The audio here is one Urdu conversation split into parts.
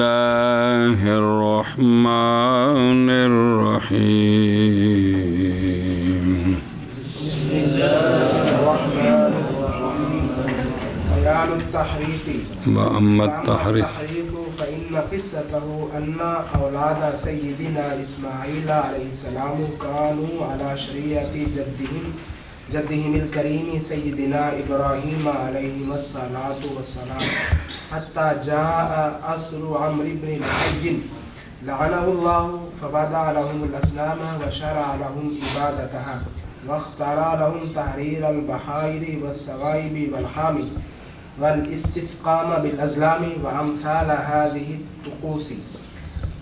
الله الرحمن الرحيم. بسم الله الرحمن الرحيم. بيان التحريف. وأما التحريف فإن قصته أن أولاد سيدنا إسماعيل عليه السلام كانوا على شريعة جدهم الكريم سيدنا إبراهيم عليه الصلاة والسلام حتى جاء أسر عمرو بن لحي لعنه الله فبدع لهم الأصنام وشرع لهم عبادتها واخترع لهم تحرير البحائر والسوائب والحامي والاستسقام بالأزلام وأمثال هذه الطقوس.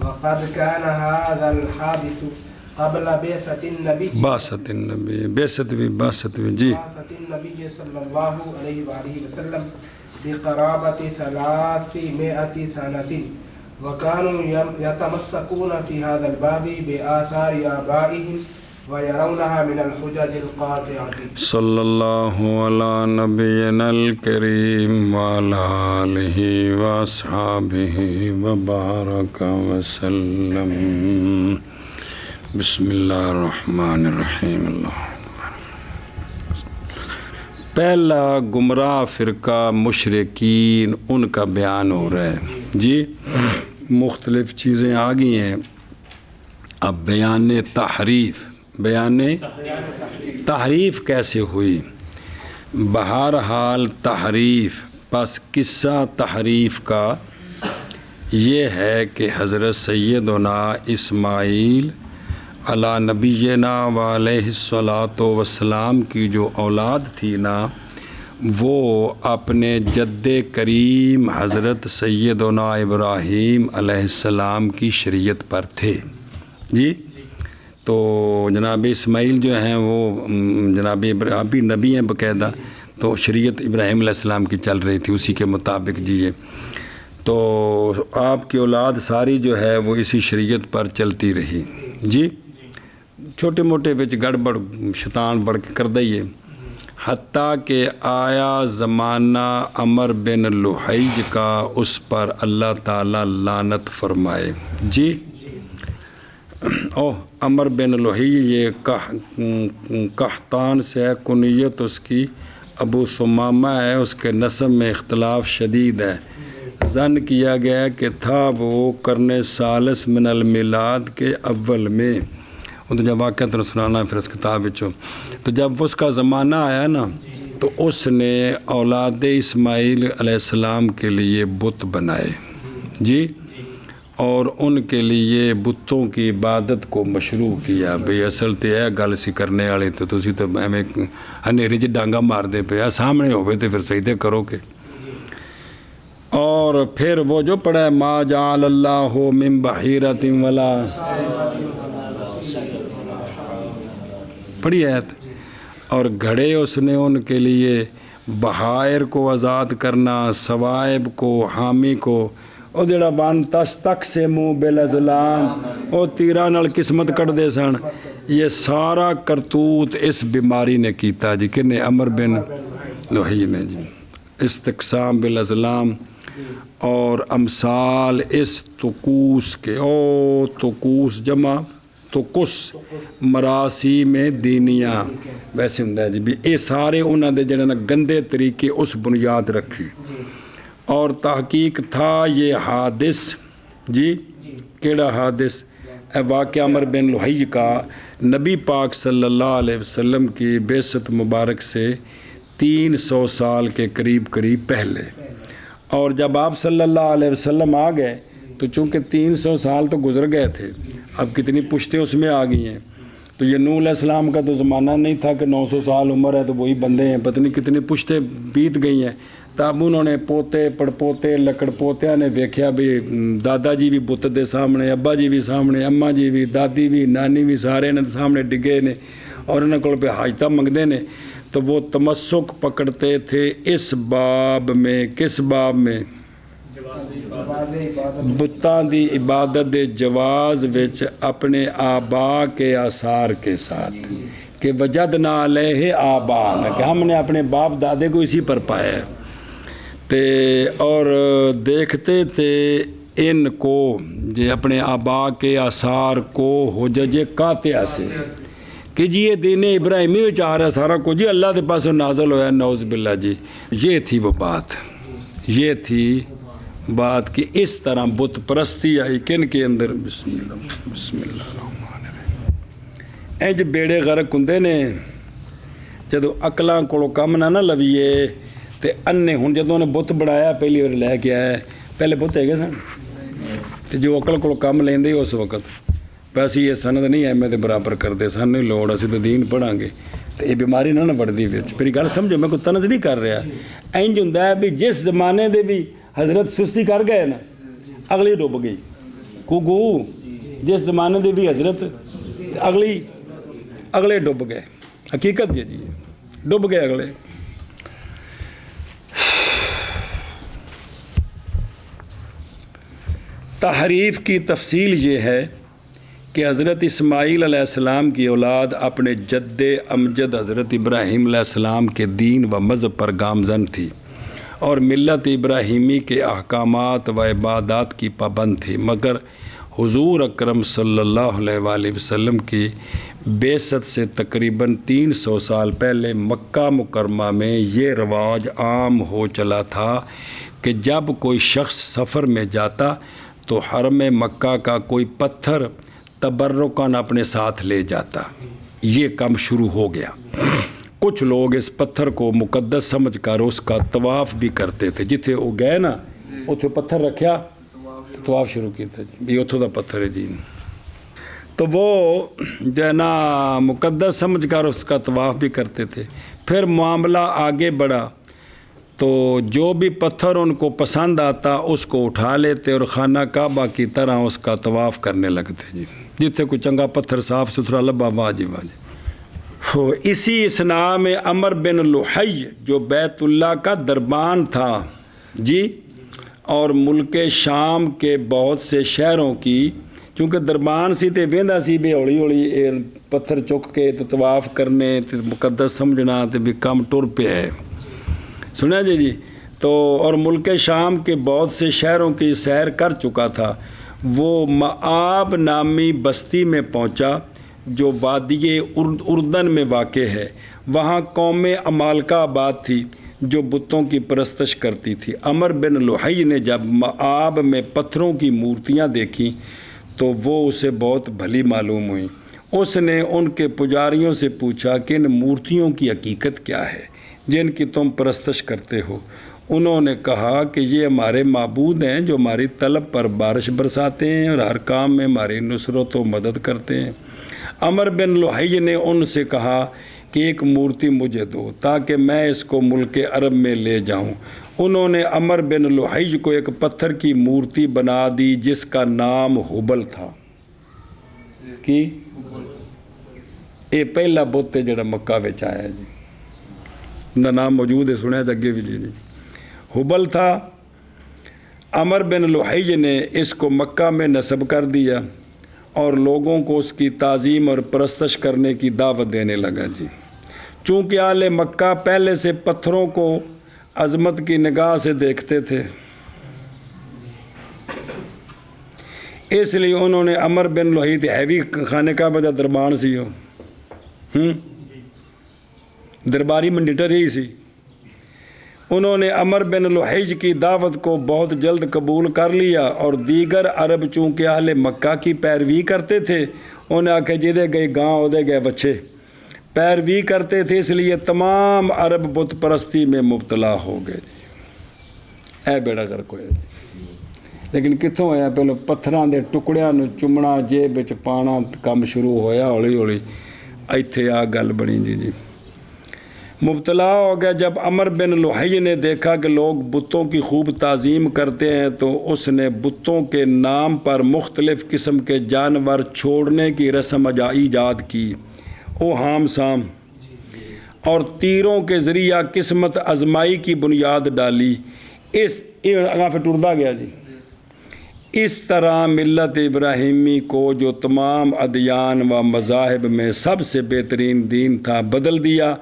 وقد كان هذا الحادث قبل بعثة النبي جی النبي صلى الله عليه وآله وسلم بقرابة 300 سنة. وكانوا يتمسكون في هذا الباب بآثار آبائهم ويرونها من الحجج القاطعة. صلی اللہ علی نبینا الکریم وعلی آلہ واصحابہ وبارک وسلم. بسم اللہ الرحمن الرحیم. پہلا گمراہ فرقہ مشرکین، ان کا بیان ہو رہا ہے. جی مختلف چیزیں آ گئی ہیں. اب بیان تحریف کیسے ہوئی؟ بہرحال تحریف پس قصہ تحریف کا یہ ہے کہ حضرت سیدنا اسماعیل علی نبینا علیہ الصلاۃ والسلام کی جو اولاد تھی نا، وہ اپنے جد کریم حضرت سیدنا ابراہیم علیہ السلام کی شریعت پر تھے. جی تو جناب اسماعیل جو ہیں وہ جناب ابھی نبی ہیں باقاعدہ، تو شریعت ابراہیم علیہ السلام کی چل رہی تھی، اسی کے مطابق. جی تو آپ کی اولاد ساری جو ہے وہ اسی شریعت پر چلتی رہی. جی چھوٹے موٹے وچ گڑبڑ شیطان بڑھ کے کر دئیے، حتیٰ کہ آیا زمانہ عمر بن لحیج کا، اس پر اللہ تعالیٰ لعنت فرمائے. جی عمر بن لحیج یہ قحطان سے ہے، کنیت اس کی ابو ثمامہ ہے، اس کے نسب میں اختلاف شدید ہے. ظن کیا گیا کہ تھا وہ قرن ثالث من المیلاد کے اول میں. وہ تو جب واقعہ تو سنانا ہے پھر اس کتاب بچو. تو جب اس کا زمانہ آیا نا، تو اس نے اولاد اسماعیل علیہ السلام کے لیے بت بنائے. جی اور ان کے لیے بتوں کی عبادت کو مشروع کیا. بھئی اصل تو یہ گل سی کرنے والے تو تسی تو ایویں ہنیری چ ڈانگا مار دے پے، سامنے ہوئے تو پھر سجدے کرو گے. اور پھر وہ جو پڑھا ہے ما جعل اللہ من بحیرۃ ولا، پڑھی آیت. اور گھڑے اس نے ان کے لیے بحائر کو آزاد کرنا، سوائب کو، حامی کو. وہ جڑا بان تس تک سے منہ بالازلام، وہ تیرہ نال قسمت کٹ دے سن. یہ سارا کرتوت اس بیماری نے کیتا. جی کنے؟ عمر بن لحیج نے. جی استقسام بالازلام اور امثال اس طقوس کے، طقوس جمع طقس مراسیم دینیاں ویسے ہوں. جی بھی یہ سارے انہوں نے جڑے نا گندے طریقے اس بنیاد رکھی. اور تحقیق تھا یہ حادث. جی کیڑا حادث؟ واقعہ عمر بن لحیج کا نبی پاک صلی اللہ علیہ وسلم کی بعثت مبارک سے 300 سال کے قریب پہلے. اور جب آپ صلی اللہ علیہ وسلم آ گئے تو چونکہ 300 سال تو گزر گئے تھے، اب کتنی پشتیں اس میں آ گئی ہیں. تو یہ نوح علیہ السلام کا تو زمانہ نہیں تھا کہ 900 سال عمر ہے تو وہی بندے ہیں، پتہ نہیں کتنی پشتیں بیت گئی ہیں. تب انہوں نے پوتے پڑپوتے لکڑ پوتیاں نے ویکھیا بھی دادا جی بھی بت دے سامنے، ابا جی بھی سامنے، اماں جی بھی، دادی بھی، نانی بھی، سارے نے سامنے ڈگے نے اور انہوں کو پہ حاجتہ منگدے نے. تو وہ تمسک پکڑتے تھے اس باب میں. کس باب میں؟ بتاں دی عبادت دے جواز وچ اپنے آبا کے آثار کے ساتھ، کہ وجدنا علیہ آباءنا، کہ ہم نے اپنے باپ دادے کو اسی پر پایا ہے. اور دیکھتے تھے ان کو یہ اپنے آبا کے آثار کو حجج قاطعہ سے کہ جی یہ دین ابراہیمی میں آ رہا ہے سارا کچھ جی اللہ کے پاس نازل ہوا ہے نعوذ باللہ جی. یہ تھی وہ بات، یہ تھی بات کہ اس طرح بت پرستی آئی کن کے اندر. بسم اللہ الرحمن الرحیم. انج بیڑے غرق ہندے نے جدو اقلاں کو کم نہ لویے تے انے ہن جدوں نے بت بنایا پہلی بار لے کے آیا پہلے بت ہے سن تے جو عقل کو کم لیندے اس وقت پیسی یہ سند نہیں ایم دے برابر کرتے سن نہیں لوڑ اسی تو دین پڑھاں گے تو یہ بیماری نہ بڑھتی وچ. میری گل سمجھو میں کوئی طنز نہیں کر رہا. انج ہوندا ہے بھی جس زمانے دے بھی حضرت سستی کر گئے نا اگلی ڈب گئی گو جس زمانے دے بھی حضرت اگلے ڈب گئے. حقیقت جی ڈب گئے اگلے. تحریف کی تفصیل یہ ہے کہ حضرت اسماعیل علیہ السلام کی اولاد اپنے جد امجد حضرت ابراہیم علیہ السلام کے دین و مذہب پر گامزن تھی اور ملت ابراہیمی کے احکامات و عبادات کی پابند تھی، مگر حضور اکرم صلی اللہ علیہ وآلہ وسلم کی بعثت سے تقریباً 300 سال پہلے مکہ مکرمہ میں یہ رواج عام ہو چلا تھا کہ جب کوئی شخص سفر میں جاتا تو حرم مکہ کا کوئی پتھر تبرکاً اپنے ساتھ لے جاتا. یہ کم شروع ہو گیا. کچھ لوگ اس پتھر کو مقدس سمجھ کر اس کا طواف بھی کرتے تھے. جتھے وہ گئے نا اتھے پتھر رکھیا طواف شروع کیتا جی بھی اتھوں دا پتھر ہے جی. تو وہ جو ہے نا مقدس سمجھ کر اس کا طواف بھی کرتے تھے. پھر معاملہ آگے بڑھا تو جو بھی پتھر ان کو پسند آتا اس کو اٹھا لیتے اور خانہ کعبہ کی طرح اس کا طواف کرنے لگتے جی. جتھے کوئی چنگا پتھر صاف ستھرا لبا واجی واجی. اسی اسنا میں عمر بن لحی جو بیت اللہ کا دربان تھا جی اور ملک شام کے بہت سے شہروں کی چونکہ دربان سی تے ویندا سی بھی ہولی ہولی پتھر چک کے تو طواف کرنے تے مقدس سمجھنا تے بھی کم ٹر پہ ہے سنا جی. تو اور ملک شام کے بہت سے شہروں کی سیر کر چکا تھا. وہ معاب نامی بستی میں پہنچا جو وادی اردن میں واقع ہے. وہاں قوم عمالقہ آباد تھی جو بتوں کی پرستش کرتی تھی. عمر بن لحی نے جب معاب میں پتھروں کی مورتیاں دیکھیں تو وہ اسے بہت بھلی معلوم ہوئیں. اس نے ان کے پجاریوں سے پوچھا کہ ان مورتیوں کی حقیقت کیا ہے جن کی تم پرستش کرتے ہو. انہوں نے کہا کہ یہ ہمارے معبود ہیں جو ہماری طلب پر بارش برساتے ہیں اور ہر کام میں ہماری نصرت و مدد کرتے ہیں. عمر بن لحی نے ان سے کہا کہ ایک مورتی مجھے دو تاکہ میں اس کو ملک عرب میں لے جاؤں. انہوں نے عمر بن لحی کو ایک پتھر کی مورتی بنا دی جس کا نام حبل تھا. کی یہ پہلا بت ہے جڑا مکہ وچ آیا جی. نام موجود ہے سنیا جگہ بھی جی حبل تھا. عمر بن لحی نے اس کو مکہ میں نصب کر دیا اور لوگوں کو اس کی تعظیم اور پرستش کرنے کی دعوت دینے لگا جی. چونکہ اہل مکہ پہلے سے پتھروں کو عظمت کی نگاہ سے دیکھتے تھے اس لیے انہوں نے عمر بن لحی ہیوی خانے کا بجا دربان سی ہو درباری منڈیٹر ہی سی. انہوں نے عمر بن لحی کی دعوت کو بہت جلد قبول کر لیا اور دیگر عرب چونکہ اہل مکہ کی پیروی کرتے تھے انہیں آکھے جدے گئے گاؤں ادے گئے بچے پیروی کرتے تھے اس لیے تمام عرب بت پرستی میں مبتلا ہو گئے جی. اے بیڑا گرک ہویا جی. لیکن کتوں ہویا پہلو پتھراں دے ٹکڑیاں نو چمنا جیب وچ پانا کم شروع ہویا ہولی ہولی ایتھے آ گل بنی جی. مبتلا ہو گیا. جب عمر بن لحی نے دیکھا کہ لوگ بتوں کی خوب تعظیم کرتے ہیں تو اس نے بتوں کے نام پر مختلف قسم کے جانور چھوڑنے کی رسم ایجاد کی. او ہام سام اور تیروں کے ذریعہ قسمت آزمائی کی بنیاد ڈالی. اس آگاہ پہ ٹردا گیا جی. اس طرح ملت ابراہیمی کو جو تمام ادیان و مذاہب میں سب سے بہترین دین تھا بدل دیا.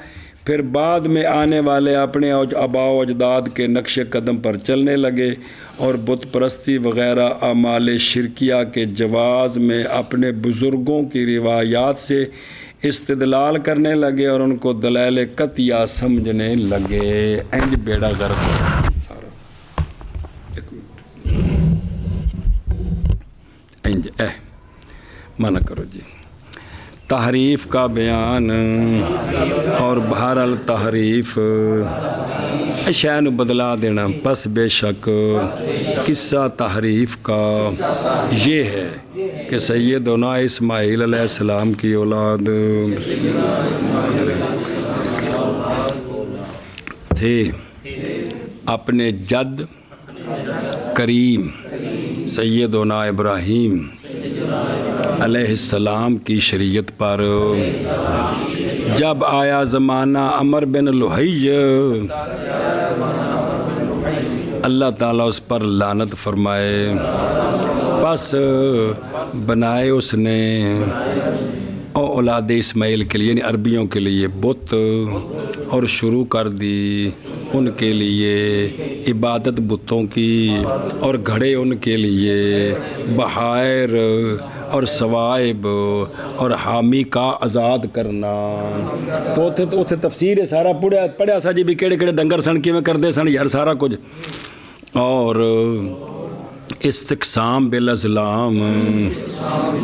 پھر بعد میں آنے والے اپنے آباء و اجداد کے نقش قدم پر چلنے لگے اور بت پرستی وغیرہ اعمال شرکیہ کے جواز میں اپنے بزرگوں کی روایات سے استدلال کرنے لگے اور ان کو دلائل قطعیہ سمجھنے لگے۔ انج بیڑا غرق سارا ایک منٹ انج منع کرو جی۔ تحریف کا بیان اور بہرحال تحریف شے نو بدلا دینا، پس بے شک قصہ تحریف کا یہ ہے کہ سیدنا اسماعیل علیہ السلام کی اولاد تھے اپنے جد کریم سیدنا ابراہیم علیہ السلام کی شریعت پر۔ جب آیا زمانہ عمر بن لحی، اللہ تعالیٰ اس پر لعنت فرمائے، پس بنائے اس نے اولاد اسماعیل کے لیے یعنی عربیوں کے لیے بت، اور شروع کر دی ان کے لیے عبادت بتوں کی، اور گھڑے ان کے لیے بحائر اور ثوائب اور حامی کا آزاد کرنا۔ تو اتنے تفسیر ہے سارا پڑھیا سا جی بھی کہڑے کہڑے ڈنگر سن کیویں کرتے سن یار سارا کچھ، اور استقسام بالازلام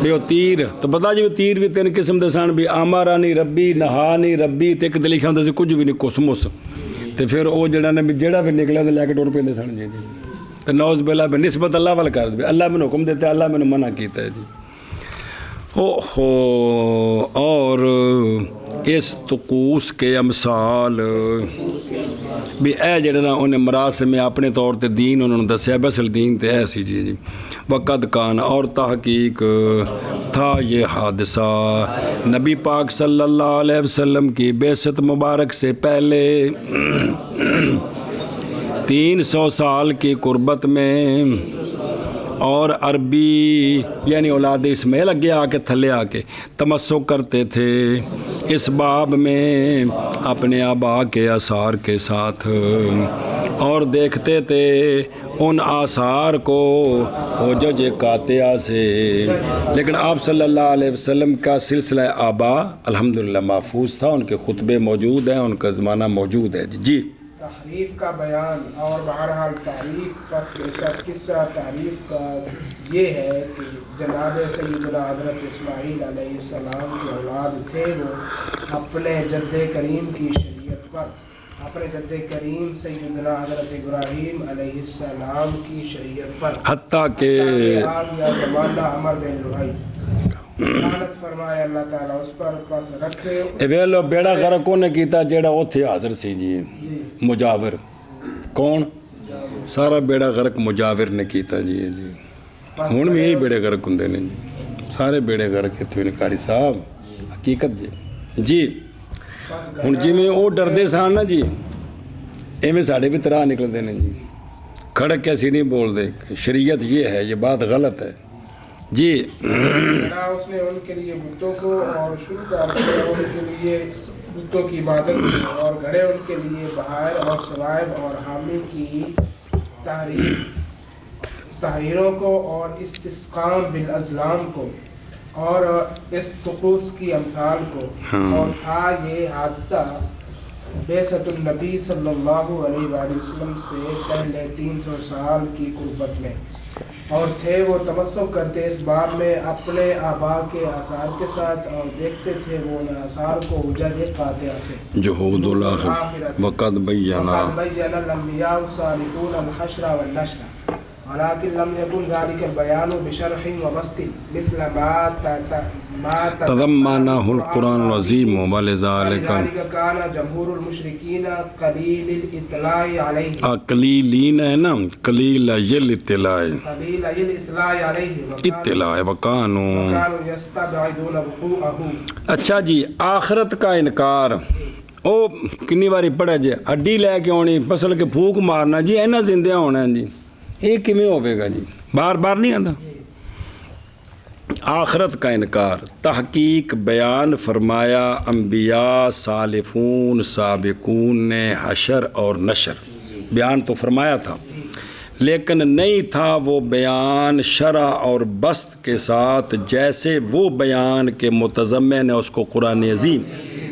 بھی وہ تیر تو پتا جی تیر بھی 3 قسم دے سن بھی آمارانی ربی نہانی ربی تے ایک لکھا ہوندا سی کچھ بھی نہیں کسمس تے پھر وہ جڑا نے بھی جڑا بھی نکلا تے لے کے ٹر پیندے سن جی تے نوز باللہ بھی نسبت اللہ وال کر دے اللہ میں حکم دیتا اللہ میں منع کیتا ہے جی۔ اور اس طقوس کے امثال بھی اے جڑے نا انہیں مراسم میں اپنے طور تے دین انہوں نے دسیا بسل دین تے ایسی جی وقت کان، اور تحقیق تھا یہ حادثہ نبی پاک صلی اللہ علیہ وسلم کی بعثت مبارک سے پہلے 300 سال کی قربت میں، اور عربی یعنی اولاد اسماعیل اگے آ کے تھلے آ کے تمسک کرتے تھے اس باب میں اپنے آباء کے آثار کے ساتھ، اور دیکھتے تھے ان آثار کو حجج قاطعہ سے، لیکن آپ صلی اللہ علیہ وسلم کا سلسلہ آباء الحمدللہ محفوظ تھا، ان کے خطبے موجود ہیں، ان کا زمانہ موجود ہے جی۔ تحریف کا بیان اور بہرحال تعریف پس بے شک قصہ تعریف کا یہ ہے کہ جناب سیدنا حضرت اسماعیل علیہ السلام کے اولاد تھے، وہ اپنے جد کریم کی شریعت پر، اپنے جد کریم سیدنا حضرت ابراہیم علیہ السلام کی شریعت پر، حتیٰ کہ آ گیا زمانہ عمر بن لحی، لعنت فرمائے اللہ تعالیٰ اس پر، پس رکھے ویلو بیڑا غرق نے کیتا جیڑا اوتھے حاضر سی جی مجاور کون سارا بیڑا غرق مجاور نے کیتا جی جی ہن بھی یہی بیڑے غرق ہوندے نے جی سارے بیڑے غرق اتھے نے قاری صاحب حقیقت جی جی ہن جی میں او ڈردے سان نا جی ایویں ساڈے بھی طرح نکلدے نے جی کھڑک کے اسی نہیں بول دے شریعت یہ ہے یہ بات غلط ہے جی۔ اس نے ان کے لیے بتوں کو اور شروع کر دیا ان کے لیے بتوں کی عبادت اور گھڑے ان کے لیے بہائر اور ثوائب اور حامی کی تحریروں کو اور استسقام بالازلام کو اور اس طقوس کی امثال کو، اور تھا یہ حادثہ بعثت النبی صلی اللہ علیہ وآلہ وسلم سے پہلے 300 سال کی قربت میں، اور تھے وہ تمسک کرتے اس باب میں اپنے آباء کے آثار کے ساتھ، اور دیکھتے تھے وہ ان آثار کو حجج قاطعہ سے جہود الآخرۃ وقد بینا الانبیاء الصالحون الحشر والنشر ولكن لم يكن ذلك البيان بشرح وبسط مثل ما تضمنه القرآن العظيم ولذلك كان جمهور المشركين قليل الاطلاع عليه قليلين ہے نا قلیل الاطلاع عليه اطلاع وكانوا يستبعدون وقوعه۔ اچھا جی آخرت کا انکار او کنی باری پڑھا جی ہڈی لے کے آنی فصل کے پھوک مارنا جی اینا زندہ ہونا ہے جی یہ کیویں ہوے گا جی بار بار نہیں آتا آخرت کا انکار، تحقیق بیان فرمایا انبیاء سالفون سابقون نے حشر اور نشر، بیان تو فرمایا تھا لیکن نہیں تھا وہ بیان شرع اور بسط کے ساتھ جیسے وہ بیان کے متضمن ہے اس کو قرآن عظیم،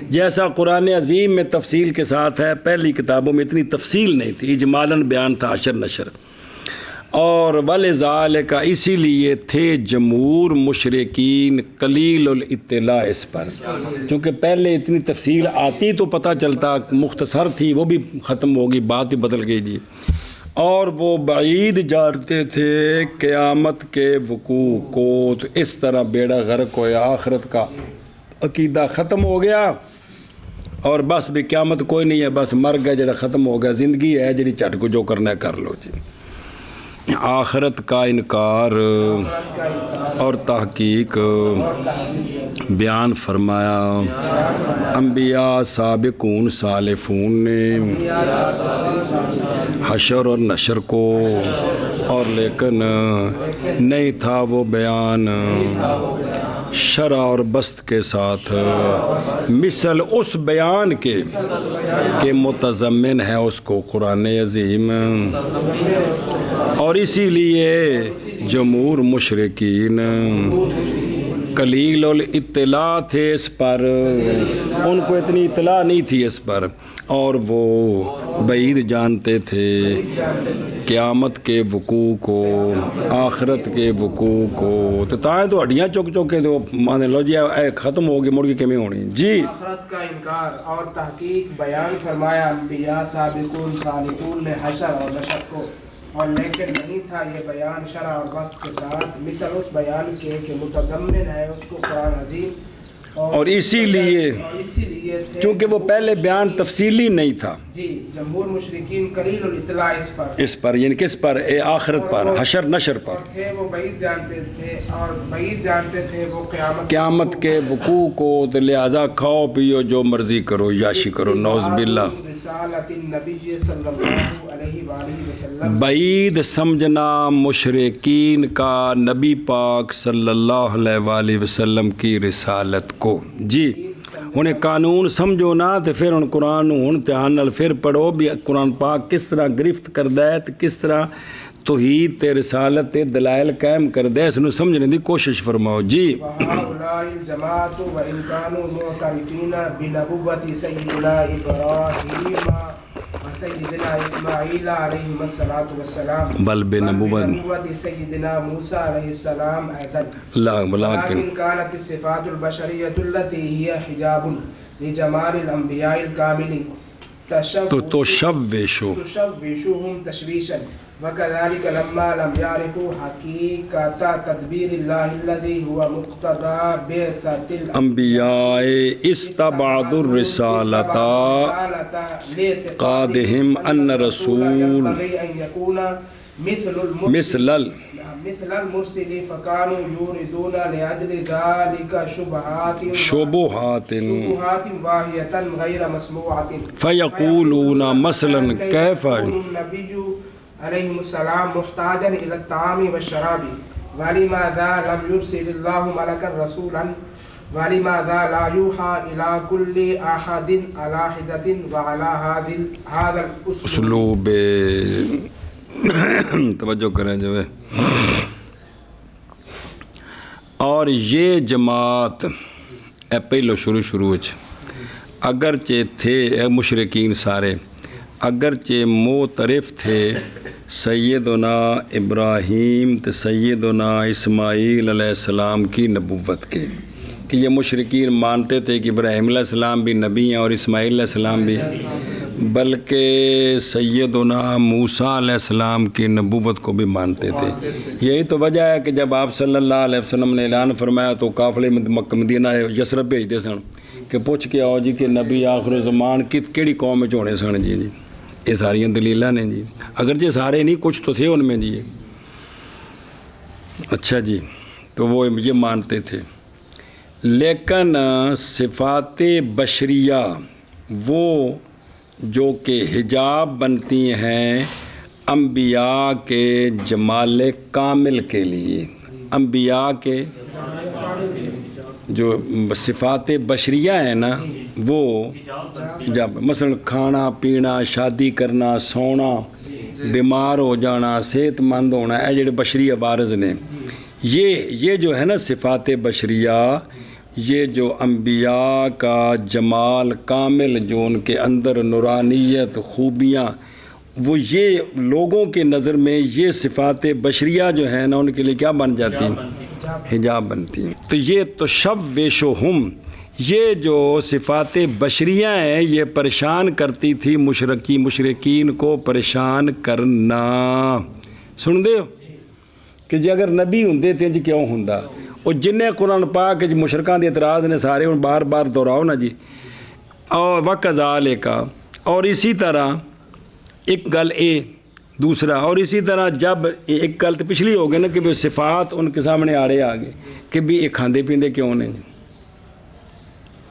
جیسا قرآن عظیم میں تفصیل کے ساتھ ہے، پہلی کتابوں میں اتنی تفصیل نہیں تھی، اجمالاً بیان تھا حشر نشر۔ اور وَلِذَالِكَ اسی لیے تھے جمہور مشرکین قلیل الاطلاع اس پر، کیونکہ پہلے اتنی تفصیل آتی تو پتہ چلتا، مختصر تھی وہ بھی ختم ہوگی، بات ہی بدل گئی جی۔ اور وہ بعید جانتے تھے قیامت کے وقوع کو، تو اس طرح بیڑا غرق ہویا، آخرت کا عقیدہ ختم ہو گیا اور بس بھی قیامت کوئی نہیں ہے، بس مر گئے جڑا ختم ہو گیا، زندگی ہے جڑی چٹ کو جو کرنا ہے کر لو جی۔ آخرت کا انکار اور تحقیق بیان فرمایا انبیاء سابقون سالفون نے حشر اور نشر کو، اور لیکن نہیں تھا وہ بیان شرع اور بسط کے ساتھ مثل اس بیان کے کہ متضمن ہے اس کو قرآن عظیم، اور اسی لیے جمہور مشرکین قلیل الاطلاع تھے اس پر، ان کو اتنی اطلاع نہیں تھی اس پر، اور وہ بعید جانتے تھے قیامت کے وقوع کو، آخرت کے وقوع کو، تو تائیں تو ہڈیاں چک چک کے تو مان لو جی اے ختم ہوگی، مڑ کے کمی ہونی جی۔ آخرت کا انکار اور تحقیق بیان فرمایا انبیاء سابقون سالکون نے حشر اور نشر کو، اور لیکن نہیں تھا یہ بیان شرع اور بسط کے ساتھ مثل اس بیان کے کہ متضمن ہے اس کو قرآن عظیم، اور اسی لیے چونکہ وہ پہلے بیان تفصیلی نہیں تھا جی، جمہور مشرکین قلیل الاطلاع اس پر یعنی کس پر؟ آخرت پر، حشر نشر پر، تھے وہ بعید جانتے تھے وہ قیامت کے وقوع کو، تو لہذا کھاؤ پیو جو مرضی کرو، یاشی کرو، نعوذ باللہ۔ رسالت النبی صلی اللہ علیہ وآلہ وسلم، بعید سمجھنا مشرکین کا نبی پاک صلی اللہ علیہ وآلہ وسلم کی رسالت کو جی۔ انہیں قانون سمجھو نا تو پھر ان قرآن ہوں دھیان نال پھر پڑھو بھی قرآن پاک کس طرح گرفت کردہ ہے، کس طرح توحید تے رسالت تے دلائل قائم کردہ ہے، اس نے سمجھنے دی کوشش فرماؤ جی۔ وَهَؤُلَاءِ الْجَمَاعَةُ وَإِنْ كَانُوا مُعْتَرِفِينَ بِنَبُوَّةِ سَيِّدِنَا إِبْرَاهِيمَ وَسَيِّدِنَا إِسْمَاعِيلَ عَلَيْهِمَ الصَّلَاةُ وَالسَّلَامُ بل بِنَبُوَّةِ سَيِّدِنَا موسیٰ علیہ السلام أيضاً، لیکن كانت الصفات البشرية التي هي حجاب لجمال الأنبياء الكامل تشوشهم تشويشا، وكذلك لما لم يعرفوا حقيقة تدبير الله الذي هو مقتضى بعثة الانبیاء استبعدوا الرسالة قادهم ان رسول ينبغي أن يكون مثل مثل المرسل، فكانوا يوردون لأجل ذلك شبهات واهية غير مسموعة، فيقولون مثلا كيف النبي عليه السلام محتاجا إلى الطعام والشراب، ولماذا لم يرسل الله ملكا رسولا، ولماذا لا يوحى إلى كل أحد على حدة وعلى هذا اسلوب توجہ کریں جو ہے۔ اور یہ جماعت پہلو شروع اگرچہ تھے مشرکین سارے، اگرچہ معترف تھے سیدنا ابراہیم تے سیدنا اسماعیل علیہ السلام کی نبوت کے، کہ یہ مشرکین مانتے تھے کہ ابراہیم علیہ السلام بھی نبی ہیں اور اسماعیل علیہ السلام بھی، بلکہ سیدنا موسیٰ علیہ السلام کی نبوت کو بھی مانتے تھے۔ یہی تو وجہ ہے کہ جب آپ صلی اللہ علیہ وسلم نے اعلان فرمایا تو قافلے مکہ مدینہ یثرب بھیجتے سن کہ پوچھ کے آؤ جی کہ نبی آخر زمان کیڑی قوم میں ہونے سن جی۔ یہ ساری دلیلاں نے جی، اگرچہ سارے نہیں کچھ تو تھے ان میں جی۔ اچھا جی، تو وہ یہ مانتے تھے، لیکن صفات بشریہ وہ جو کہ حجاب بنتی ہیں انبیاء کے جمال کامل کے لیے، انبیاء کے جو صفات بشریہ ہیں نا وہ جب مثلا کھانا پینا شادی کرنا سونا بیمار ہو جانا صحت مند ہونا اے جڑے بشری عوارض نے یہ جو ہے نا صفات بشریہ یہ جو انبیاء کا جمال کامل جو ان کے اندر نورانیت خوبیاں وہ یہ لوگوں کے نظر میں یہ صفات بشریہ جو ہیں نا ان کے لیے کیا بن جاتی ہیں حجاب بنتی ہیں. تو یہ تشوشہم یہ جو صفات بشریہ ہیں یہ پریشان کرتی تھی مشرکین کو پریشان کرنا. سن دے ہو کہ جی اگر نبی ہوندے تے جی کیوں ہوندا اور جنہیں قرآن پاک مشرکان دے اعتراض نے سارے ہوں بار بار دہراؤ نا جی. اور وَكَذَلِكَ اور اسی طرح ایک گل اے دوسرا اور اسی طرح جب ایک گل تو پچھلی ہو گئی نا کہ وہ صفات ان کے سامنے آڑے آ گئے کہ بھی یہ کھاندے پیندے کیوں نہیں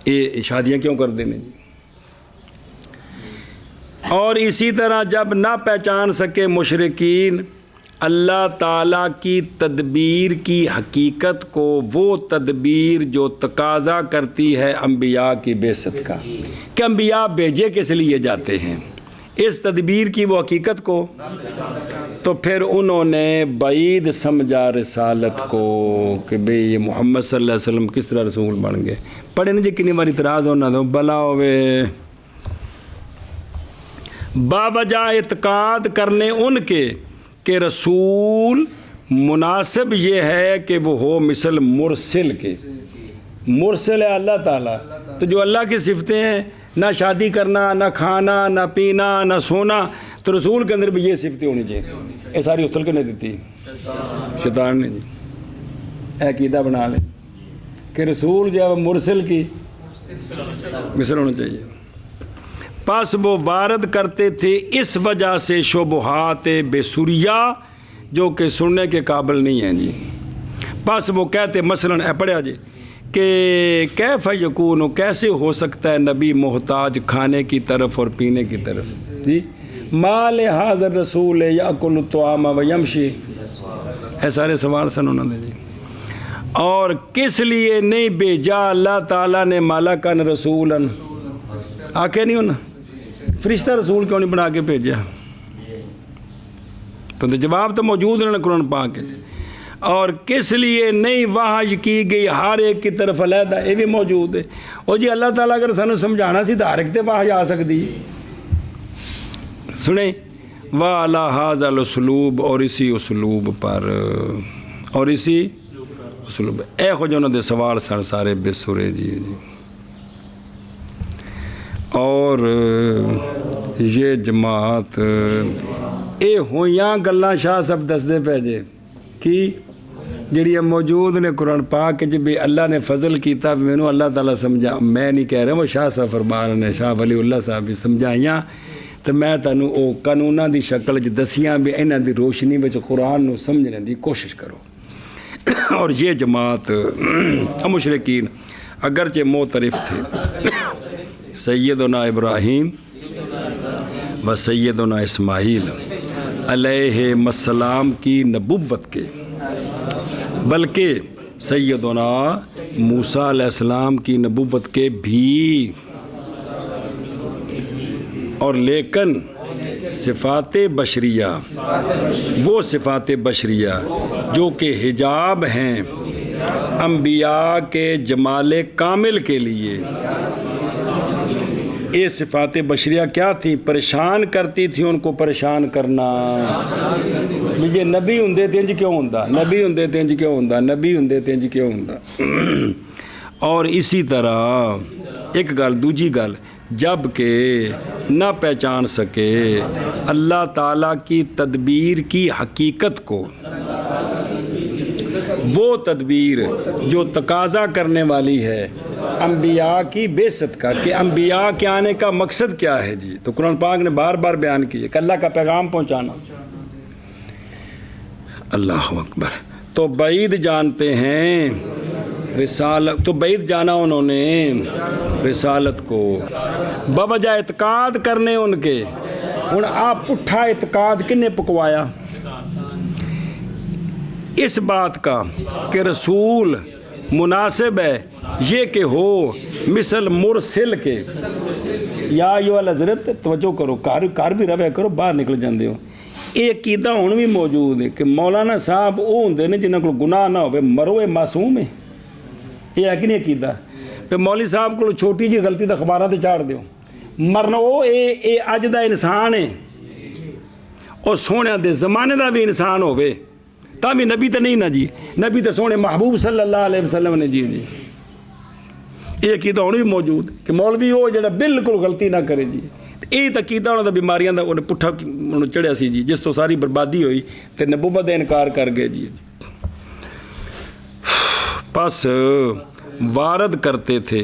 یہ شادیاں کیوں کر دینے جی. اور اسی طرح جب نہ پہچان سکے مشرکین اللہ تعالیٰ کی تدبیر کی حقیقت کو وہ تدبیر جو تقاضا کرتی ہے انبیاء کی بعثت کا کہ انبیاء بھیجے کس لیے جاتے ہیں اس تدبیر کی وہ حقیقت کو تو پھر انہوں نے بعید سمجھا رسالت کو کہ بھئی یہ محمد صلی اللہ علیہ وسلم کس طرح رسول بن گئے. پڑھے نا جی کنی بار اعتراض ہونا دو بلا ہوئے باوجہ اعتقاد کرنے ان کے کہ رسول مناسب یہ ہے کہ وہ ہو مثل مرسل کے. مرسل ہے اللہ تعالیٰ تو جو اللہ کی صفتیں ہیں نہ شادی کرنا نہ کھانا نہ پینا نہ سونا تو رسول کے اندر بھی یہ صفتیں ہونی چاہیے. یہ ساری اتل کے نہیں دیتی شیطان نے جی عقیدہ بنا لیں کہ رسول جو ہے مرسل کی مثل ہونا چاہیے. پس وہ وارد کرتے تھے اس وجہ سے شبہات بے سوریہ جو کہ سننے کے قابل نہیں ہیں جی. پس وہ کہتے مثلاً پڑھیا جی کہ کیف یکون کیسے ہو سکتا ہے نبی محتاج کھانے کی طرف اور پینے کی طرف جی. مال حاضر رسول یاکل الطعام و یمشی اے سارے سوال سن انہوں نے جی. اور کس لیے نہیں بھیجا اللہ تعالیٰ نے مالکن رسولاً آکے نہیں ہونا فرشتہ رسول کیوں نہیں بنا کے بھیجا تو جواب تو موجود ہے قرآن پاک ہے. اور کس لیے نہیں وحی کی گئی ہر ایک کی طرف علیحدہ یہ بھی موجود ہے. اور جی اللہ تعالیٰ اگر سانو سمجھانا سی تو ہر ایک تے وحی آ سکتی سنیں وَعَلَى هَذَا الْأُسْلُوبِ اور اسی اسلوب پر اور اسی اسلوب اے خو جو انہوں دے سوال سارے بے سورے جی. اور یہ جماعت اے ہویاں گلاں شاہ سب دس دے پہ جے کی جڑی موجود نے قرآن پاک کہ جب اللہ نے فضل کیتا مینوں اللہ تعالیٰ سمجھا میں نہیں کہہ رہا وہ شاہ صاحب فرمان نے شاہ ولی اللہ صاحب بھی سمجھائیاں تو میں تانوں او قانوناں دی شکل وچ دسیاں بھی انہاں دی روشنی وچ قرآن نو سمجھنے دی کوشش کرو. اور یہ جماعت مشرکین اگرچہ معترف تھے سیدنا ابراہیم و سیدنا اسماعیل علیہ السلام کی نبوت کے بلکہ سیدنا موسیٰ علیہ السلام کی نبوت کے بھی اور لیکن صفات بشریہ وہ صفات بشریہ جو کہ حجاب ہیں انبیاء کے جمال کامل کے لیے یہ صفات بشریہ کیا تھیں پریشان کرتی تھی ان کو پریشان کرنا. یہ نبی ہوندے تے انج کیوں ہوندا نبی ہوندے تے انج کیوں ہوندا نبی ہوندے تے انج کیوں ہوندا. اور اسی طرح ایک گل دوجی گل جب کہ نہ پہچان سکے اللہ تعالیٰ کی تدبیر کی حقیقت کو وہ تدبیر جو تقاضا کرنے والی ہے انبیاء کی بعثت کا کہ انبیاء کے آنے کا مقصد کیا ہے جی. تو قرآن پاک نے بار بار بیان کیا کہ اللہ کا پیغام پہنچانا. اللہ اکبر. تو بعید جانتے ہیں رسالت تو بعید جانا انہوں نے رسالت کو بوجہ اعتقاد کرنے ان کے. ہن آپ پٹھا اعتقاد کنے پکوایا اس بات کا کہ رسول مناسب ہے یہ کہ ہو مثل مرسل کے یا یہ والا حضرت توجہ کرو کار بھی رہے کرو باہر نکل جاندے ہو یہ عقیدہ ہن بھی موجود ہے کہ مولانا صاحب وہ ہوندے نے جنہاں کو گناہ نہ ہوئے مرو اے معصوم ہے یہ ہے کہ نہیں عقیدہ پہ مولوی صاحب کو چھوٹی جی غلطی تو اخبارات تے چاڑ دیو مرنا وہ اے اج دا انسان ہے اور سونے دے زمانے دا بھی انسان ہوئے تا بھی نبی تے نہیں نا جی نبی تے سونے محبوب صلی اللہ علیہ وسلم نے جی یہ عقیدہ ہونا بھی موجود کہ مولوی وہ جڑا بالکل غلطی نہ کرے جی یہ تو عقیدہ انہوں دا بیماریاں دا انہیں پٹھا چڑھیا سی جی جس تو ساری بربادی ہوئی تے نبوت دا انکار کر گئے جی پس وارد کرتے تھے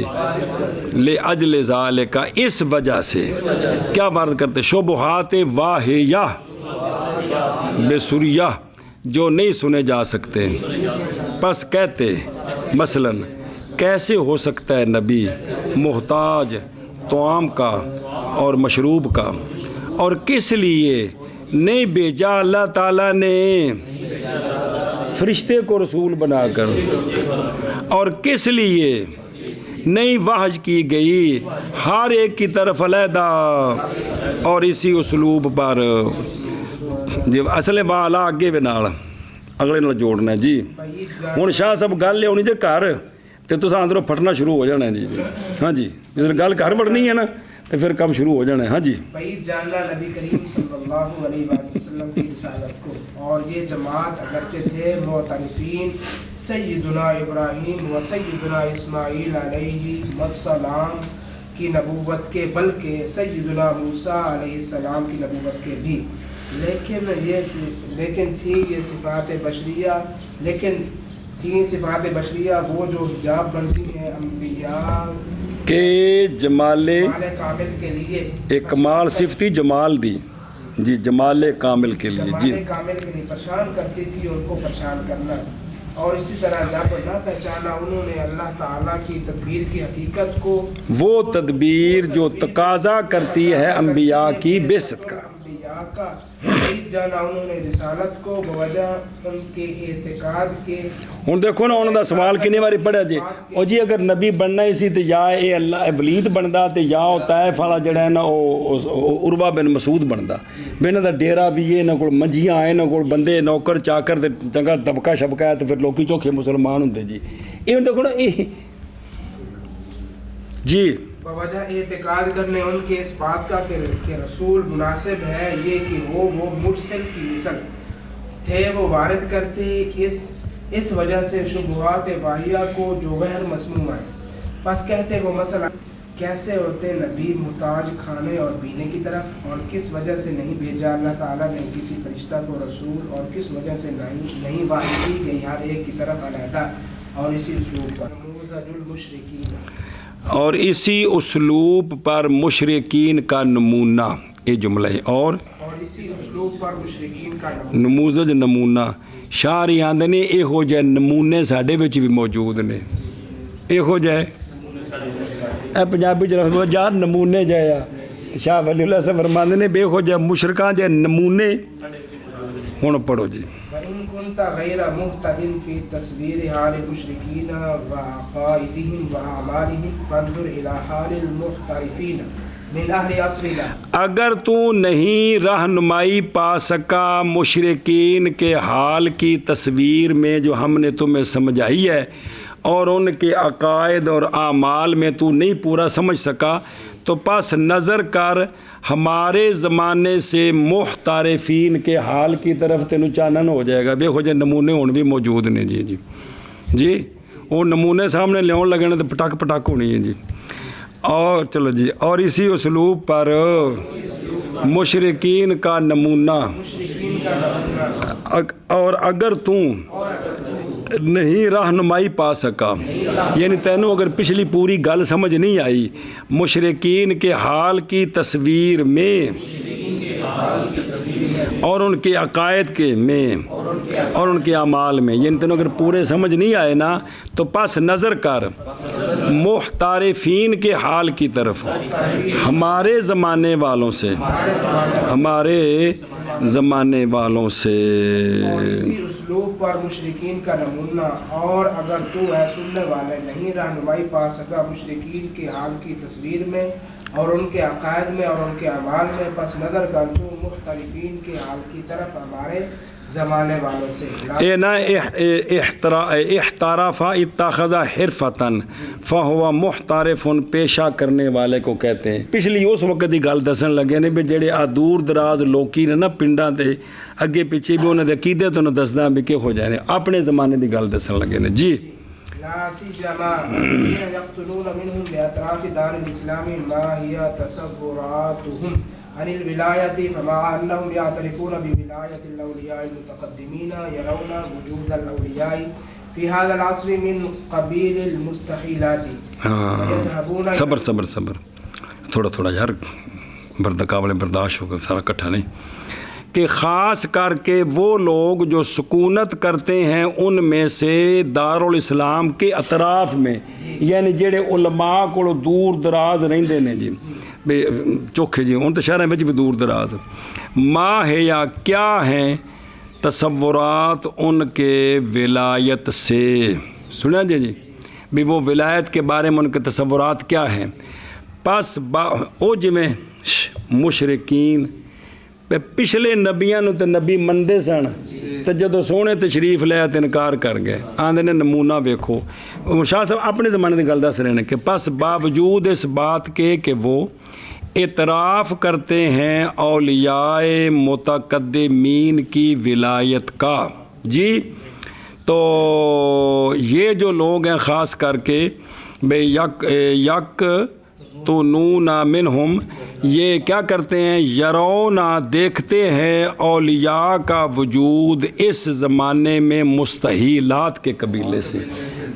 لے اجل ذالک اس وجہ سے کیا وارد کرتے شبہات واہیہ بے سریہ جو نہیں سنے جا سکتے پس کہتے مثلاً کیسے ہو سکتا ہے نبی محتاج طعام کا اور مشروب کا اور کس لیے نہیں بھیجا اللہ تعالیٰ نے فرشتے کو رسول بنا کر اور کس لیے نئی وحی کی گئی ہر ایک کی طرف علیحدہ اور اسی اسلوب پر جی اصل والا اگے بھی نال اگلے نال جوڑنا ہے جی ہوں شاہ صاحب گل لیا جی گھر تو تصا اندروں پھٹنا شروع ہو جانا ہے جی ہاں جی جس گل گھر بڑھنی ہے نا تو پھر کام شروع ہو جانا ہے ہاں جی بعید جاننا نبی کریم صلی اللہ علیہ وسلم کی رسالت کو اور یہ جماعت اگرچہ تھے معترفین سیدنا ابراہیم و سیدنا اسماعیل علیہ السلام کی نبوت کے بلکہ سیدنا موسیٰ علیہ السلام کی نبوت کے بھی لیکن تھی یہ صفات بشریہ تھی صفات بشریہ وہ جو حجاب بنتی ہیں انبیاء کہ جمال کامل کے لیے کمال صفتی جمال دی جی جمال کامل کے لیے جی جمال کامل کے لیے پریشان کرتی تھی ان کو پریشان کرنا اور اسی طرح جب نہ پہچانا انہوں نے اللہ تعالیٰ کی تدبیر کی حقیقت کو وہ تدبیر جو تقاضا کرتی ہے انبیاء کی بعثت کا بعید جانا انہوں نے رسالت کو بوجہ ان کے اعتقاد کے ہوں دیکھو نا انہوں دا سوال کنی باری پڑھا جی او جی اگر نبی بننا ہی سی تو یا اے اللہ ولید بندا تو یا طائف والا جڑا ہے نا عروہ بن مسعود بندا بینہ دا ڈیرا بھی ہے نہ کوئی منجیاں آئے نہ کوئی بندے نوکر چاکر چنگا طبقہ شبکہ ہے تو پھر لوکی چوکھے مسلمان ہوندے جی یہ دیکھو نا جی بوجہ اعتقاد کرنے ان کے اس بات کا کہ رسول مناسب ہے یہ کہ وہ مرسل کی مثل تھے وہ وارد کرتے اس وجہ سے شبہات واہیہ کو جو غیر مسموع ہے پس کہتے وہ مسئلہ کیسے ہوتے نبی محتاج کھانے اور پینے کی طرف اور کس وجہ سے نہیں بھیجا اللہ تعالیٰ نے کسی فرشتہ کو رسول اور کس وجہ سے نہیں وحی کی گئی ہر ایک کی طرف علیحدہ اور اسی اسلوب پر نموذج المشرکین اور اسی اسلوب پر مشرکین کا نمونہ یہ جملہ ہے اور اسی اسلوب پر مشرکین کا نموذج نمونہ شاعری آندے نے یہ ہو جائے نمونے ساڈے وچ بھی موجود نے یہ ہو جائے اے پنجابی جرف جار نمونے جایا شاہ ولی اللہ سے فرماندے نے بے ہو جائے مشرکاں جائے نمونے ہن پڑھو جی وَإِن كُنْتَ غَيْرَ مُهْتَدٍ فِي تَصْوِيرِ حَالِ الْمُشْرِكِينَ وَعَقَائِدِهِمْ وَأَعْمَالِهِمْ فَانْظُرْ إِلَى حَالِ الْمُحْتَرِفِينَ مِنْ أَهْلِ عَصْرِنَا اگر تو نہیں رہنمائی پا سکا مشرکین کے حال کی تصویر میں جو ہم نے تمہیں سمجھائی ہے اور ان کے عقائد اور اعمال میں تو نہیں پورا سمجھ سکا تو پس نظر کر ہمارے زمانے سے محترفین کے حال کی طرف تینوں چانن ہو جائے گا بے ہو جائے نمونے ہون بھی موجود نے جی وہ نمونے سامنے لیون لگے تو پٹاک پٹاک ہونی ہے جی اور چلو جی اور اسی اسلوب پر مشرکین کا نمونہ اور اگر تم نہیں رہنمائی پا سکا یعنی تینوں اگر پچھلی پوری گل سمجھ نہیں آئی مشرکین کے حال کی تصویر میں اور ان کے عقائد کے میں اور ان کے اعمال میں یعنی تینوں اگر پورے سمجھ نہیں آئے نا تو پس نظر کر محترفین کے حال کی طرف ہمارے زمانے والوں سے ہمارے زمانے والوں سے. اور اسی اسلوب پر مشرکین کا نمونہ. اور اگر تو اے سننے والے نہیں رہنمائی پا سکا مشرکین کے حال کی تصویر میں اور ان کے عقائد میں اور ان کے اعمال میں، پس نظر کر تو مختلفین کے حال کی طرف ہمارے زمانے والوں سے. اے نا احترف اتخذ حرفتن فہو محترف، پیشہ کرنے والے کو کہتے ہیں. پچھلی اس وقت کی گل دسن لگے نے بھی جڑے آ دور دراز لوکی نے نا پنڈاں تے اگے پیچھے بھی انہاں دے عقیدے تو نہ دسدا بھی کہ ہو جائے نے اپنے زمانے دی گل دسن لگے نے. جی لا سيما الذين يقتلون منهم بأطراف دار الإسلام ما هي تصوراتهم عن الولاية، فمع أنهم يعترفون بولاية الأولياء المتقدمين يرون وجود الأولياء في هذا العصر من قبيل المستحيلات. صبر تھوڑا یار قابل برداشت ہوگا، سارا کٹھا نہیں. کہ خاص کر کے وہ لوگ جو سکونت کرتے ہیں ان میں سے دارالاسلام کے اطراف میں، یعنی جڑے علماء کو دور دراز رہندے نے جی چوکھے جی ان تو شہروں میں بھی دور دراز، ما ہے یا کیا ہیں تصورات ان کے ولایت سے. سنا جی بھی وہ ولایت کے بارے میں ان کے تصورات کیا ہیں. پس او جی میں مشرکین پچھلے نبیاں تے نبی مندے سن تے جدوں سونے تشریف لیا تے انکار کر گئے. آندے نے نمونہ ویکھو. شاہ صاحب اپنے زمانے کی گل دس رہے ہیں کہ پس باوجود اس بات کے کہ وہ اعتراف کرتے ہیں اولیاء متقدمین کی ولایت کا. جی تو یہ جو لوگ ہیں خاص کر کے بے یک تو نون منہم، یہ کیا کرتے ہیں، یرونا دیکھتے ہیں اولیاء کا وجود اس زمانے میں مستحیلات کے قبیلے سے.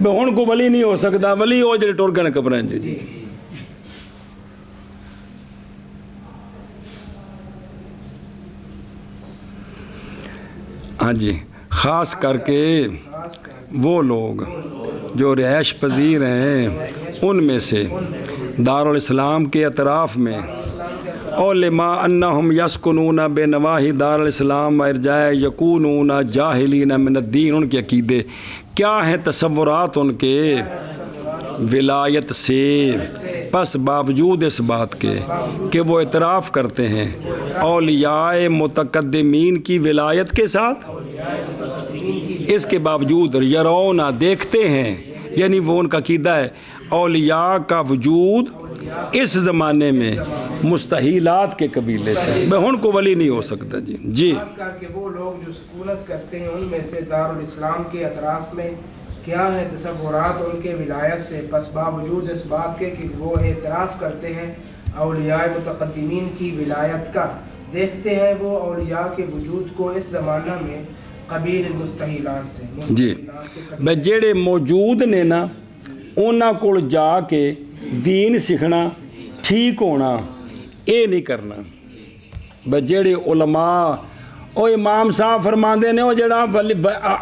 ہن کو ولی نہیں ہو سکتا، ولی ہو جڑے ٹر گئے قبریں. جی ہاں جی خاص کر کے وہ لوگ جو رہائش پذیر ہیں ان میں سے دارالاسلام کے اطراف میں، اور لما انہم یسکنون بے نواحی دارالاسلام ارجائے یکونون جاہلین من الدین، ان کے عقیدے کیا ہیں تصورات ان کے ولایت سے. پس باوجود اس بات کے کہ وہ اعتراف کرتے ہیں اولیاء متقدمین کی ولایت کے ساتھ، اس کے باوجود یرونا دیکھتے ہیں، یعنی وہ ان کا عقیدہ ہے اولیاء کا وجود اس زمانے میں مستحیلات کے قبیلے سے. ان کو ولی نہیں ہو سکتا. جی خاص کر کے وہ لوگ جو سکونت کرتے ہیں ان میں سے دارالاسلام کے اطراف میں کیا ہے تصورات ان کے ولایت سے. پس باوجود اس بات کے کہ وہ اعتراف کرتے ہیں اولیاء متقدمین کی ولایت کا، دیکھتے ہیں وہ اولیاء کے وجود کو اس زمانہ میں قبیل المستحیلات سے. جی بے جڑے موجود نے نا انہاں کول جا کے دین سیکھنا ٹھیک ہونا اے نہیں کرنا. بے جڑے علماء او امام صاحب فرماندے نے او جڑا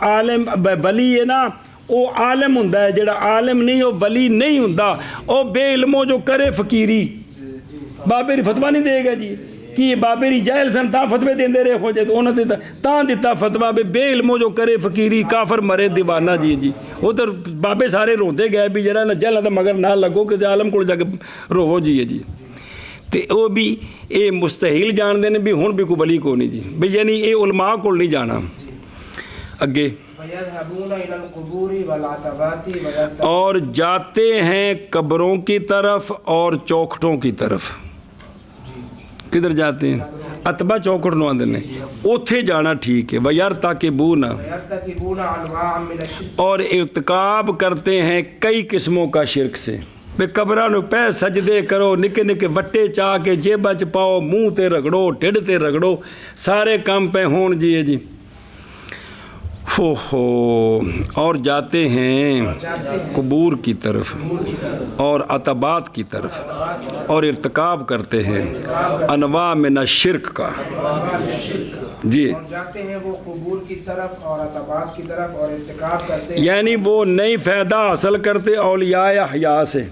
عالم ولی ہے نا او عالم ہوندا ہے، جڑا عالم نہیں او ولی نہیں ہوندا. او بے علمو جو کرے فقیری بابے ری فتویٰ نہیں دے گا جی کہ بابے ری جاہل سن تا فتوے دیندے رہے ہو جائے تو انہوں نے تاں دیتا فتویٰ بے علمو جو کرے فقیری کافر مرے دیوانہ. جی وہ تو بابے سارے روندے گئے بھی جڑا نہ جہل تو مگر نہ لگو کسی عالم کو جا کے روو. جی تے وہ بھی اے مستحیل جان دے بھی ہن بھی کوئی ولی کو نہیں جی بھئی، یعنی اے علماء کو نہیں جانا. اگے اور جاتے ہیں قبروں کی طرف اور چوکھٹوں کی طرف. کدھر جاتے ہیں؟ اتبا چوکھٹ نو آندے نے اوتھے جانا ٹھیک ہے. وَيَرْتَكِبُونَ اور ارتکاب کرتے ہیں کئی قسموں کا شرک سے. بے قبرہ نو پہ سجدے کرو، نکے نکے وٹے چاہ کے جیبہ چ پاؤ، منہ تے رگڑو، ٹھڈ تے رگڑو، سارے کام پہ ہون. جی اور جاتے ہیں قبور کی طرف اور عتبات کی طرف اور ارتکاب کرتے ہیں انواع من الشرک کا. جی جاتے ہیں وہ قبور کی طرف اور عتبات کی طرف اور ارتکاب کرتے ہیں، یعنی وہ نئی فائدہ حاصل کرتے اولیاء احیاء سے.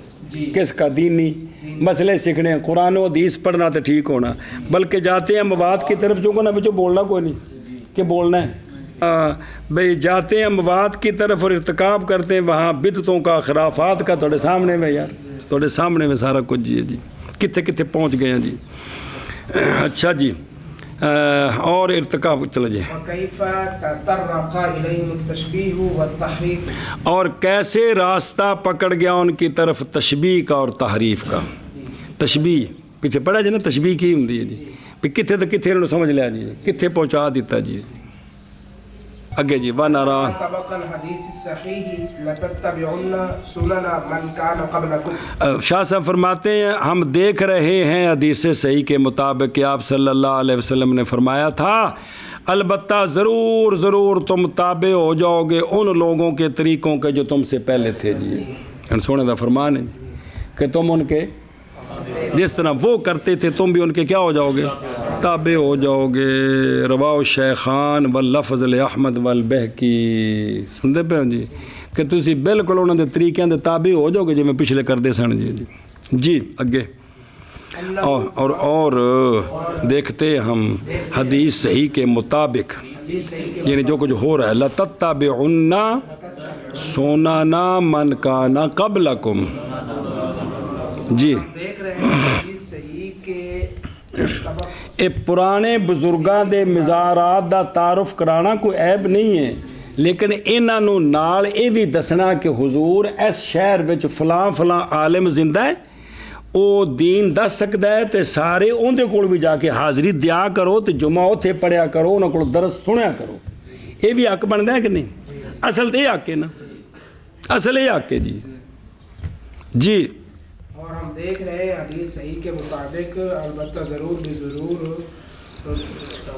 کس کا؟ دینی مسئلے سیکھنے ہیں، قرآن و حدیث پڑھنا تو ٹھیک ہونا، بلکہ جاتے ہیں مواد کی طرف، جو نا بچوں بولنا کوئی نہیں کہ بولنا ہے بھئی، جاتے ہیں مواد کی طرف اور ارتکاب کرتے ہیں وہاں بدعتوں کا، خرافات کا، تھوڑے سامنے میں یار، تھوڑے سامنے میں سارا کچھ جی کتنے کتنے پہنچ گئے ہیں جی۔ اچھا جی، اور ارتکاب چلا جی، وكيف تطرق إليهم التشبيه والتحريف، اور کیسے راستہ پکڑ گیا ان کی طرف تشبیہ کا اور تحریف کا۔ تشبیہ پیچھے پڑھا جی نا، تشبیہ کی ہوں جی، بھی کتنے تو کتنے انہوں سمجھ لیا جی، کتنے پہنچا دیتا جی۔ اگے جی، وَنَرَا طبق الحدیث الصحیح لتتبعن سنن من کان قبلکم، شاہ صاحب فرماتے ہیں ہم دیکھ رہے ہیں حدیث صحیح کے مطابق کہ آپ صلی اللہ علیہ وسلم نے فرمایا تھا البتہ ضرور ضرور تم تابع ہو جاؤ گے ان لوگوں کے طریقوں کے جو تم سے پہلے تھے جی۔ سونے دا فرمان ہے کہ تم ان کے جس طرح وہ کرتے تھے تم بھی ان کے کیا ہو جاؤ گے؟ تابع ہو جاؤ گے۔ رواہ الشیخان واللفظ لأحمد والبہقی، سنتے پہ جی کہ تسی بالکل انہوں نے طریقے دے تابع ہو جاؤ گے جی میں پچھلے کر دے سن جی جی۔ اگے اور دیکھتے ہم حدیث صحیح کے مطابق، یعنی جو کچھ ہو رہا ہے، لَتَتَّبِعُنَّ سُنَنَ مَنْ كَانَ قَبْلَكُمْ جی۔ دیکھ رہے ہیں حدیث صحیح کے اے پرانے بزرگاں دے مزارات دا تعارف کرانا کوئی عیب نہیں ہے، لیکن انہاں نوں نال اے بھی دسنا کہ حضور اس شہر وچ فلاں فلاں عالم زندہ ہے، او دین دس سکدا ہے، تے سارے اون دے کول بھی جا کے حاضری دیا کرو تے جمعہ اوتھے پڑھیا کرو، انہاں کول درس سنیا کرو۔ اے بھی حق بندا ہے کہ نہیں؟ اصل تے حق ہے نا، اصل یہ حق ہے جی جی۔ اور ہم دیکھ رہے ہیں حدیث صحیح کے مطابق البتہ ضرور بھی ضرور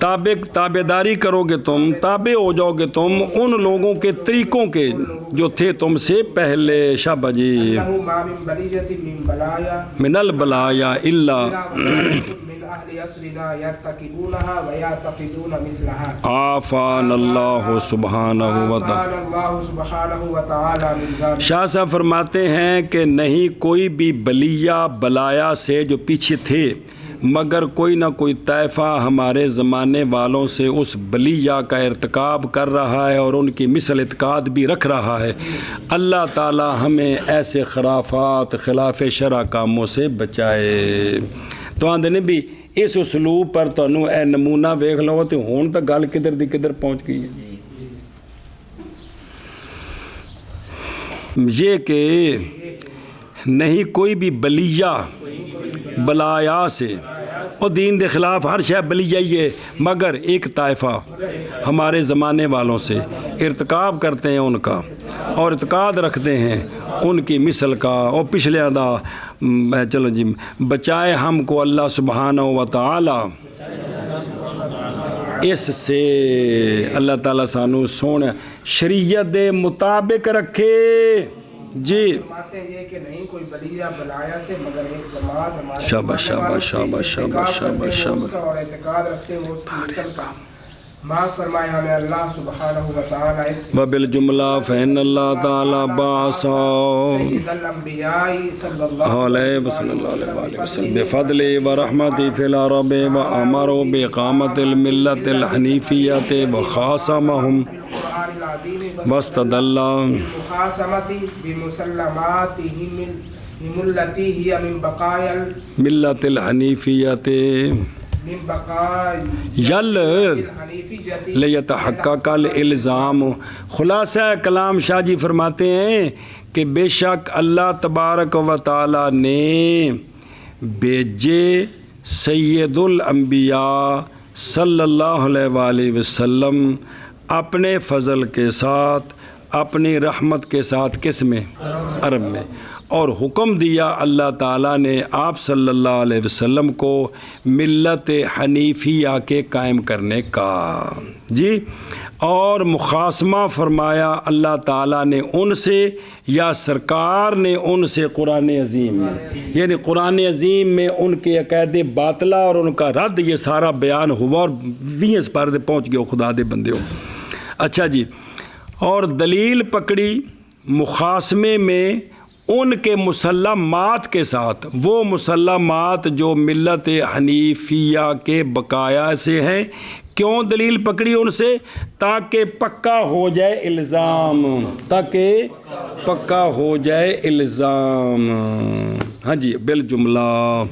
تابعداری کرو گے تم، تابع ہو جاؤ گے تم ان لوگوں کے طریقوں کے جو تھے تم سے پہلے۔ شابہ جی، انہو ما من بلیجت من بلایا من البلایا الا من اہل عصرنا یرتکبونها ویعتقدون مثلها عافان اللہ سبحانہ وتعالی۔ قال اللہ سبحانہ وتعالی من ذلك۔ شاہ صاحب فرماتے ہیں کہ نہیں کوئی بھی بلیہ بلایا سے جو پیچھے تھے، مگر کوئی نہ کوئی طائفہ ہمارے زمانے والوں سے اس بلیہ کا ارتکاب کر رہا ہے اور ان کی مثل اعتقاد بھی رکھ رہا ہے۔ اللہ تعالی ہمیں ایسے خرافات خلاف شرع کاموں سے بچائے۔ تو آندے نے بھی اس اسلوب پر تو اے نمونہ ویکھ لو تے ہون تا گل کدھر دی کدھر پہنچ گئی ہے۔ یہ کہ نہیں کوئی بھی بلیہ بلایا سے، اور دین دے خلاف ہر شے بلیہ ہی ہے، مگر ایک طائفہ ہمارے زمانے والوں سے ارتکاب کرتے ہیں ان کا اور اعتقاد رکھتے ہیں ان کی مثل کا، اور پچھلے ادا چلو جی بچائے ہم کو اللہ سبحانہ و تعالی اس سے۔ اللہ تعالیٰ سانو سونے شریعت دے مطابق رکھے جی۔ فرماتے ہیں یہ کہ نہیں کوئی بلیہ بلایا سے مگر ایک جماعت ہمارے شاباش شاباش شاباش شاباش شاباش شاباش۔ اور اعتقاد رکھتے ہیں اس کی مثل کا۔ معاف فرمائے ہمیں اللہ سبحانہ وتعالی اس وبالجملہ فإن اللہ تعالیٰ بعث سید الانبیاء صلی اللہ علیہ وسلم بفضل ورحمت فی العرب وامر بإقامت الملت الحنیفیت وخاصمہم القرآن العظیم واستدل مخاصمت بمسلماتہم التي هي من بقایا ملت الحنیفیت من بقایا یل الحنیفیت لیتحقق الالزام۔ خلاصہ کلام شاہ جی فرماتے ہیں کہ بے شک اللہ تبارک و تعالی نے بھیجے سید الانبیاء صلی اللہ علیہ وآلہ وسلم اپنے فضل کے ساتھ، اپنی رحمت کے ساتھ، کس میں؟ عرب میں، اور حکم دیا اللہ تعالیٰ نے آپ صلی اللہ علیہ وسلم کو ملت حنیفیہ کے قائم کرنے کا جی، اور مخاصمہ فرمایا اللہ تعالیٰ نے ان سے یا سرکار نے ان سے قرآن عظیم میں، یعنی قرآن عظیم میں ان کے عقائد باطلہ اور ان کا رد یہ سارا بیان ہوا اور 20 پارے پہنچ گئے خدا دے بندے ہو۔ اچھا جی، اور دلیل پکڑی مخاصمے میں ان کے مسلمات کے ساتھ، وہ مسلمات جو ملت حنیفیہ کے بقایا سے ہیں. کیوں دلیل پکڑی ان سے؟ تاکہ پکا ہو جائے الزام، تاکہ پکا ہو جائے الزام. ہاں جی بالجملہ.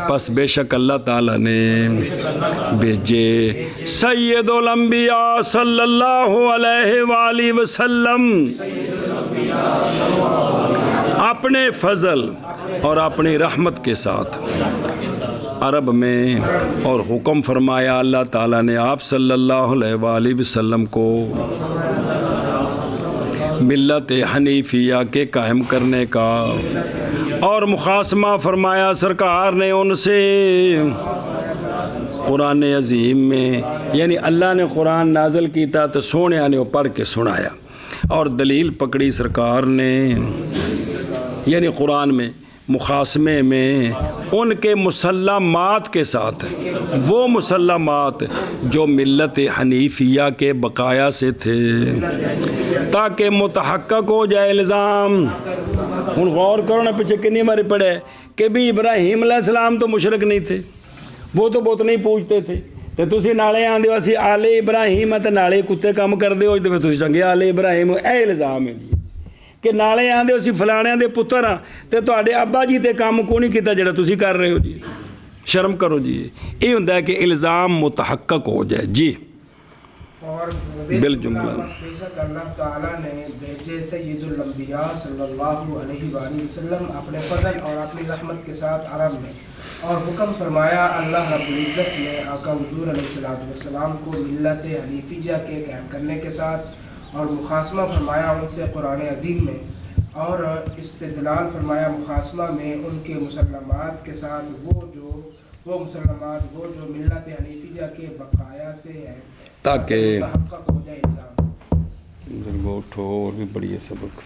پس بے شک اللہ تعالیٰ نے بھیجے سید الانبیاء صلی اللہ علیہ وآلہ وسلم اپنے فضل اور اپنی رحمت کے ساتھ عرب میں، اور حکم فرمایا اللہ تعالیٰ نے آپ صلی اللہ علیہ وآلہ وسلم کو ملت حنیفیہ کے قائم کرنے کا، اور مخاصمہ فرمایا سرکار نے ان سے قرآن عظیم میں. یعنی اللہ نے قرآن نازل کیتا تو سونے نے وہ پڑھ کے سنایا، اور دلیل پکڑی سرکار نے. یعنی قرآن میں مخاصمے میں ان کے مسلمات کے ساتھ، وہ مسلمات جو ملت حنیفیہ کے بقایا سے تھے، تاکہ متحقق ہو جائے الزام. ہن غور کرو نا پیچھے کنی باری پڑھے کہ بھی ابراہیم علیہ السلام تو مشرک نہیں تھے، وہ تو بت نہیں پوجتے تھے، تو تسی نالے آندے ہو اسی آلے ابراہیم تے نالے کتے کام کردے ہو، تو تسی چنگے آلے ابراہیم. اے الزام ہے جی کہ نالے آندے اسی فلانے دے پتر ہاں تے تواڈے ابا جی تے کام کو نہیں کیتا جڑا تسی کر رہے ہو. جی شرم کرو جی. یہ ہوندا ہے کہ الزام متحقق ہو جائے. جی اور بالجملہ بے شک اللہ تعالیٰ نے بھیجے سید الانبیاء صلی اللہ علیہ وآلہ وسلم اپنے فضل اور اپنی رحمت کے ساتھ عرب میں، اور حکم فرمایا اللہ رب العزت نے آقا حضور علیہ السلام کو ملت حنیفیہ کے قائم کرنے کے ساتھ، اور مخاصمہ فرمایا ان سے قرآن عظیم میں، اور استدلال فرمایا مخاصمہ میں ان کے مسلمات کے ساتھ، وہ مسلمات وہ جو ملت حنیفیہ کے بقایا سے ہیں، تاکہ متحقق ہو جائے الزام. اٹھو اور بھی بڑی سبق.